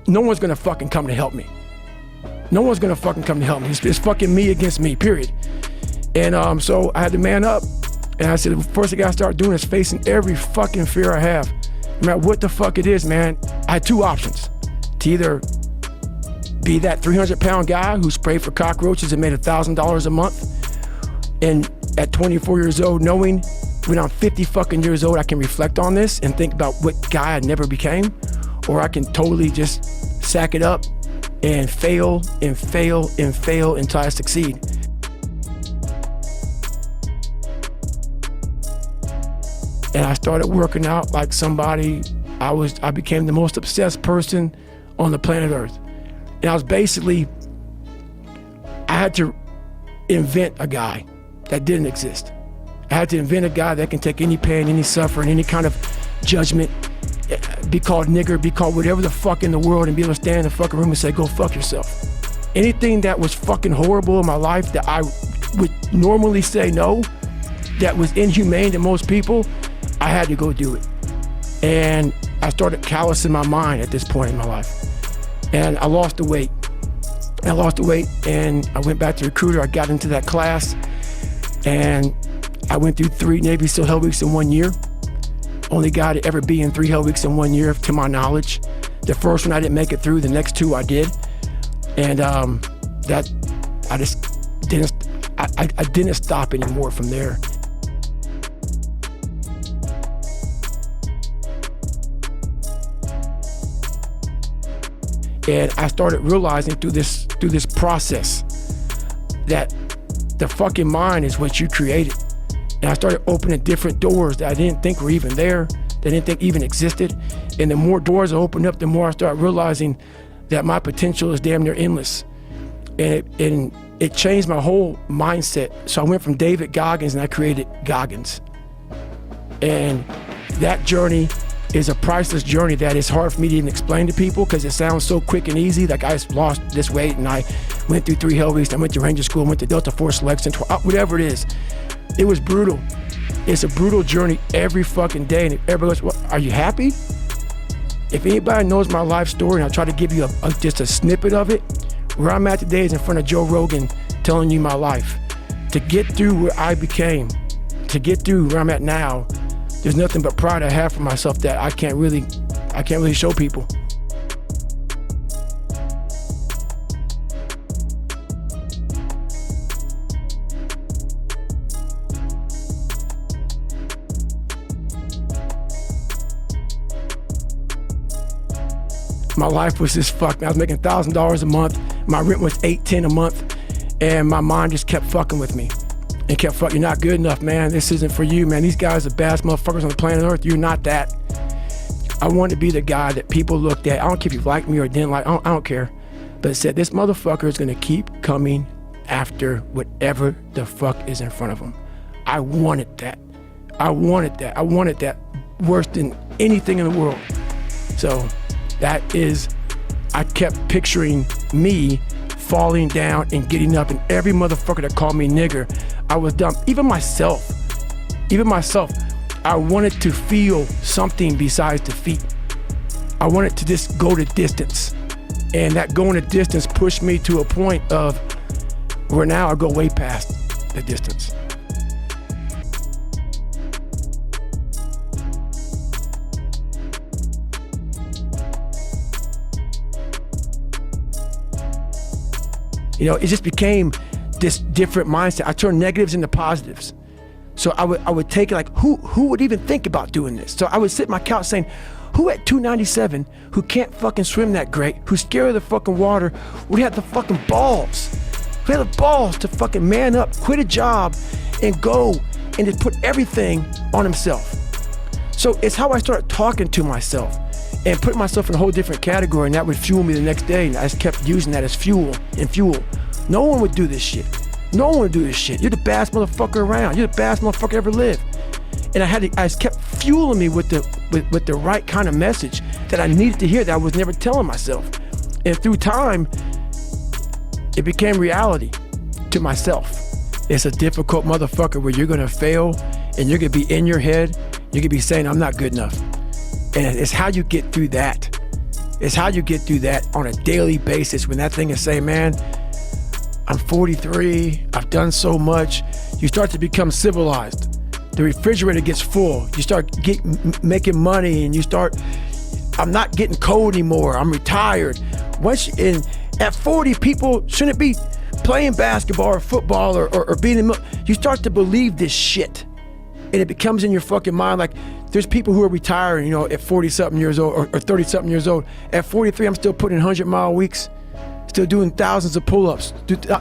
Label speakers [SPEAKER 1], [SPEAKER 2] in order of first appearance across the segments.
[SPEAKER 1] no one's gonna fucking come to help me. No one's gonna fucking come to help me. It's fucking me against me, period. And so I had to man up. And I said, the first thing I gotta start doing is facing every fucking fear I have. No matter what the fuck it is, man. I had two options. To either be that 300-pound guy who sprayed for cockroaches and made $1,000 a month. And at 24 years old, knowing when I'm 50 fucking years old, I can reflect on this and think about what guy I never became. Or I can totally just sack it up and fail and fail and fail until I succeed. And I started working out like somebody. I became the most obsessed person on the planet Earth. And I was basically, I had to invent a guy that didn't exist. I had to invent a guy that can take any pain, any suffering, any kind of judgment, be called nigger, be called whatever the fuck in the world, and be able to stand in the fucking room and say, go fuck yourself. Anything that was fucking horrible in my life that I would normally say no, that was inhumane to most people, I had to go do it. And I started callousing my mind at this point in my life. And I lost the weight. And I went back to recruiter. I got into that class and I went through 3 Navy SEAL Hell Weeks in 1 year. Only guy to ever be in 3 Hell Weeks in 1 year, to my knowledge. The first one I didn't make it through, the next 2 I did. And that, I just didn't, I didn't stop anymore from there. And I started realizing through this process that the fucking mind is what you created. And I started opening different doors that I didn't think were even there, that I didn't think even existed. And the more doors I opened up, the more I started realizing that my potential is damn near endless. And it changed my whole mindset. So I went from David Goggins and I created Goggins. And that journey is a priceless journey that is hard for me to even explain to people because it sounds so quick and easy. Like I just lost this weight and I went through 3 Hell Weeks. I went to Ranger School, went to Delta Force Selection, whatever it is. It was brutal. It's a brutal journey every fucking day. And everybody goes, well, are you happy? If anybody knows my life story, and I try to give you just a snippet of it, where I'm at today is in front of Joe Rogan telling you my life. To get through where I became, to get through where I'm at now, there's nothing but pride I have for myself that I can't really show people. My life was just fucked. I was making $1,000 a month. My rent was $810 a month, and my mind just kept fucking with me. And kept fucking, you're not good enough, man. This isn't for you, man. These guys are the baddest motherfuckers on the planet Earth. You're not that. I wanted to be the guy that people looked at. I don't care if you liked me or didn't like, I don't care. But it said, this motherfucker is gonna keep coming after whatever the fuck is in front of him. I wanted that. I wanted that worse than anything in the world. So that is, I kept picturing me falling down and getting up, and every motherfucker that called me nigger, I was dumb. Even myself, I wanted to feel something besides defeat. I wanted to just go the distance. And that going the distance pushed me to a point of where now I go way past the distance. You know, it just became this different mindset. I turned negatives into positives. So I would take it like, who would even think about doing this? So I would sit on my couch saying, who at 297, who can't fucking swim that great, who's scared of the fucking water, would have the fucking balls? Who had the balls to fucking man up, quit a job, and go and just put everything on himself? So it's how I started talking to myself and putting myself in a whole different category, and that would fuel me the next day, and I just kept using that as fuel. No one would do this shit. No one would do this shit. You're the baddest motherfucker around. You're the baddest motherfucker ever lived. And I just kept fueling me with the right kind of message that I needed to hear that I was never telling myself. And through time, it became reality to myself. It's a difficult motherfucker where you're gonna fail and you're gonna be in your head, you're gonna be saying, I'm not good enough. And it's how you get through that It's how you get through that on a daily basis when that thing is saying, man, I'm 43, I've done so much. You start to become civilized. The refrigerator gets full. You start making money and you start, I'm not getting cold anymore. I'm retired. At 40, people shouldn't be playing basketball or football or being in, you start to believe this shit. And it becomes in your fucking mind like, there's people who are retiring, at 40-something years old or 30-something years old. At 43, I'm still putting in 100-mile weeks, still doing thousands of pull-ups,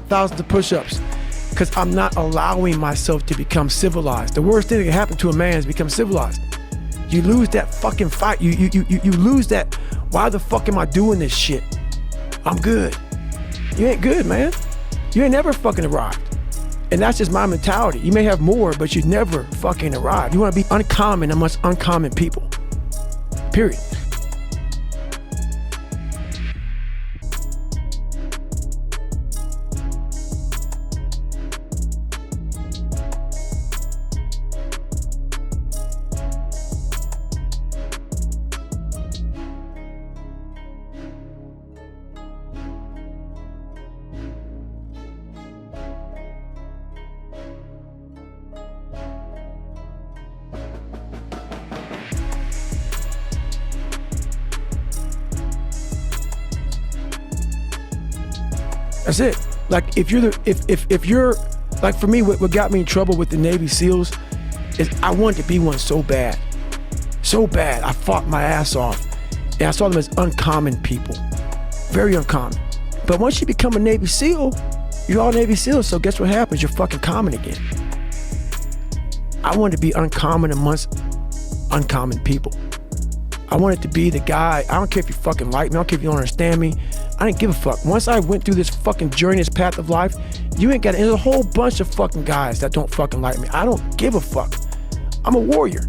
[SPEAKER 1] thousands of push-ups, because I'm not allowing myself to become civilized. The worst thing that can happen to a man is become civilized. You lose that fucking fight. You lose that, why the fuck am I doing this shit? I'm good. You ain't good, man. You ain't never fucking arrived. And that's just my mentality. You may have more, but you never fucking arrive. You want to be uncommon amongst uncommon people. Period. That's it. Like if you're like, for me, what got me in trouble with the Navy SEALs is I wanted to be one so bad. So bad. I fought my ass off. And I saw them as uncommon people. Very uncommon. But once you become a Navy SEAL, you're all Navy SEALs, so guess what happens? You're fucking common again. I wanted to be uncommon amongst uncommon people. I wanted to be the guy, I don't care if you fucking like me, I don't care if you don't understand me, I didn't give a fuck. Once I went through this fucking journey, this path of life, you ain't got, there's a whole bunch of fucking guys that don't fucking like me. I don't give a fuck. I'm a warrior,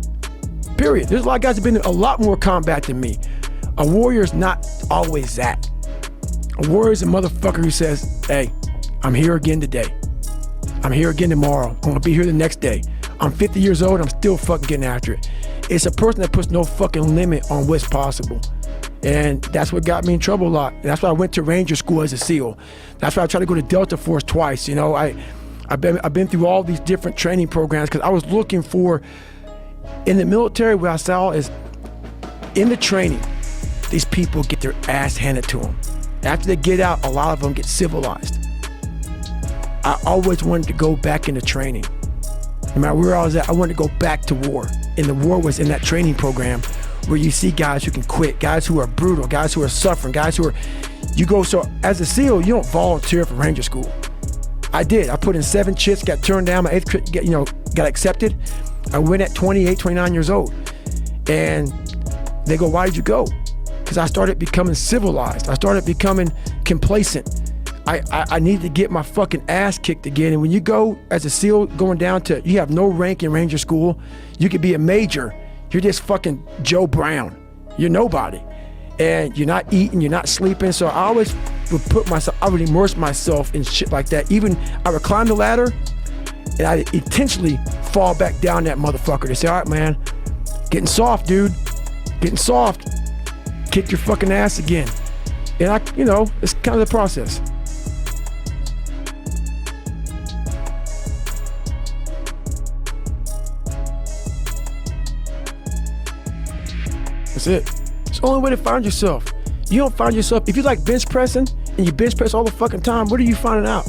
[SPEAKER 1] period. There's a lot of guys that have been in a lot more combat than me. A warrior's not always that. A warrior's a motherfucker who says, hey, I'm here again today. I'm here again tomorrow. I'm gonna be here the next day. I'm 50 years old, I'm still fucking getting after it. It's a person that puts no fucking limit on what's possible. And that's what got me in trouble a lot. And that's why I went to Ranger School as a SEAL. That's why I tried to go to Delta Force twice. I've been through all these different training programs because I was looking for, in the military, what I saw is, in the training, these people get their ass handed to them. After they get out, a lot of them get civilized. I always wanted to go back into training. No matter where I was at, I wanted to go back to war. And the war was in that training program where you see guys who can quit, guys who are brutal, guys who are suffering, guys who are, so as a SEAL, you don't volunteer for Ranger School. I did. I put in 7 chits, got turned down, my 8th crit, got accepted. I went at 28, 29 years old. And they go, why did you go? Because I started becoming civilized. I started becoming complacent. I needed to get my fucking ass kicked again. And when you go as a SEAL going down to, you have no rank in Ranger School, you could be a major. You're just fucking Joe Brown. You're nobody. And you're not eating, you're not sleeping. So I always would I would immerse myself in shit like that. Even I would climb the ladder and I'd intentionally fall back down that motherfucker. They say, all right, man, getting soft, dude. Getting soft. Kick your fucking ass again. And it's kind of the process. That's it. It's the only way to find yourself. You don't find yourself, if you like bench pressing and you bench press all the fucking time, what are you finding out?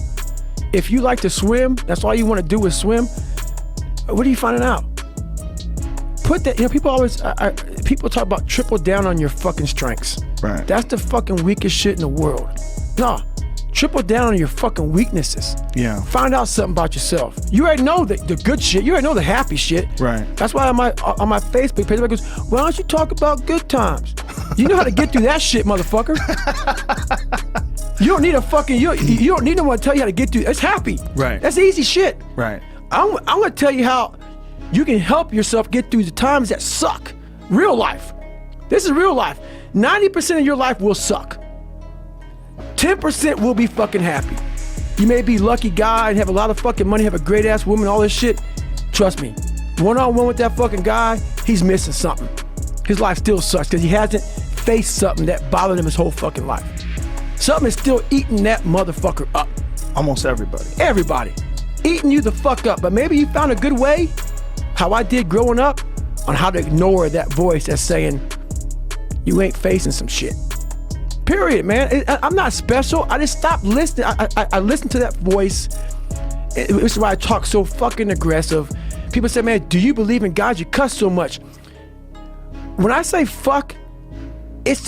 [SPEAKER 1] If you like to swim, that's all you want to do is swim, what are you finding out? Put that, people talk about triple down on your fucking strengths.
[SPEAKER 2] Right.
[SPEAKER 1] That's the fucking weakest shit in the world. Nah, triple down on your fucking weaknesses.
[SPEAKER 2] Yeah.
[SPEAKER 1] Find out something about yourself. You already know the good shit. You already know the happy shit.
[SPEAKER 2] Right.
[SPEAKER 1] That's why on my Facebook page, I goes, why don't you talk about good times? You know how to get through that shit, motherfucker. You don't need a fucking, you don't need no one to tell you how to get through. It's happy.
[SPEAKER 2] Right.
[SPEAKER 1] That's easy shit.
[SPEAKER 2] Right.
[SPEAKER 1] I'm gonna tell you how you can help yourself get through the times that suck. Real life. This is real life. 90% of your life will suck. 10% will be fucking happy. You may be a lucky guy and have a lot of fucking money, have a great ass woman, all this shit. Trust me, one-on-one with that fucking guy, he's missing something. His life still sucks because he hasn't face something that bothered him his whole fucking life. Something is still eating that motherfucker up.
[SPEAKER 2] Almost everybody.
[SPEAKER 1] Everybody. Eating you the fuck up. But maybe you found a good way, how I did growing up, on how to ignore that voice that's saying, you ain't facing some shit. Period, man. I'm not special. I just stopped listening. I listened to that voice. This is why I talk so fucking aggressive. People say, man, do you believe in God? You cuss so much. When I say fuck, it's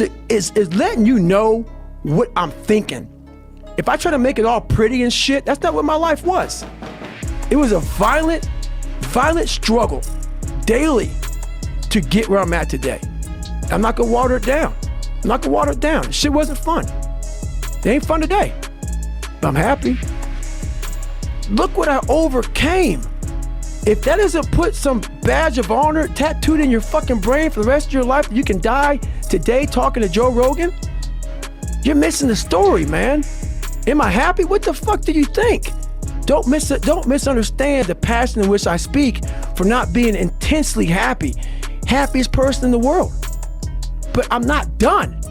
[SPEAKER 1] letting you know what I'm thinking. If I try to make it all pretty and shit, that's not what my life was. It was a violent struggle daily to get where I'm at today. I'm not gonna water it down. I'm not gonna water it down. Shit wasn't fun. It ain't fun today, but I'm happy. Look what I overcame. If that doesn't put some badge of honor tattooed in your fucking brain for the rest of your life, you can die today talking to Joe Rogan, you're missing the story, man. Am I happy? What the fuck do you think? Don't misunderstand the passion in which I speak for not being intensely happy. Happiest person in the world. But I'm not done.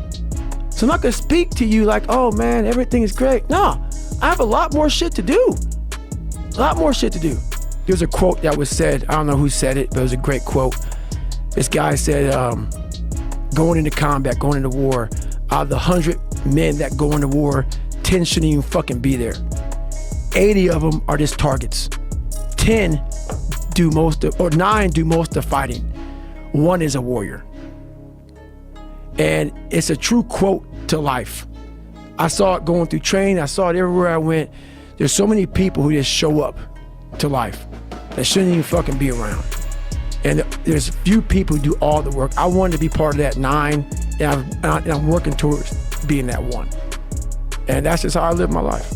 [SPEAKER 1] So I'm not gonna speak to you like, oh man, everything is great. No, I have a lot more shit to do. A lot more shit to do. There's a quote that was said, I don't know who said it, but it was a great quote. This guy said, going into combat, going into war, out of the 100 men that go into war, 10 shouldn't even fucking be there. 80 of them are just targets. 10 do most of, or 9 do most of the fighting. 1 is a warrior. And it's a true quote to life. I saw it going through training. I saw it everywhere I went. There's so many people who just show up to life that shouldn't even fucking be around. And there's few people who do all the work. I wanted to be part of that 9, and I'm working towards being that 1. And that's just how I live my life.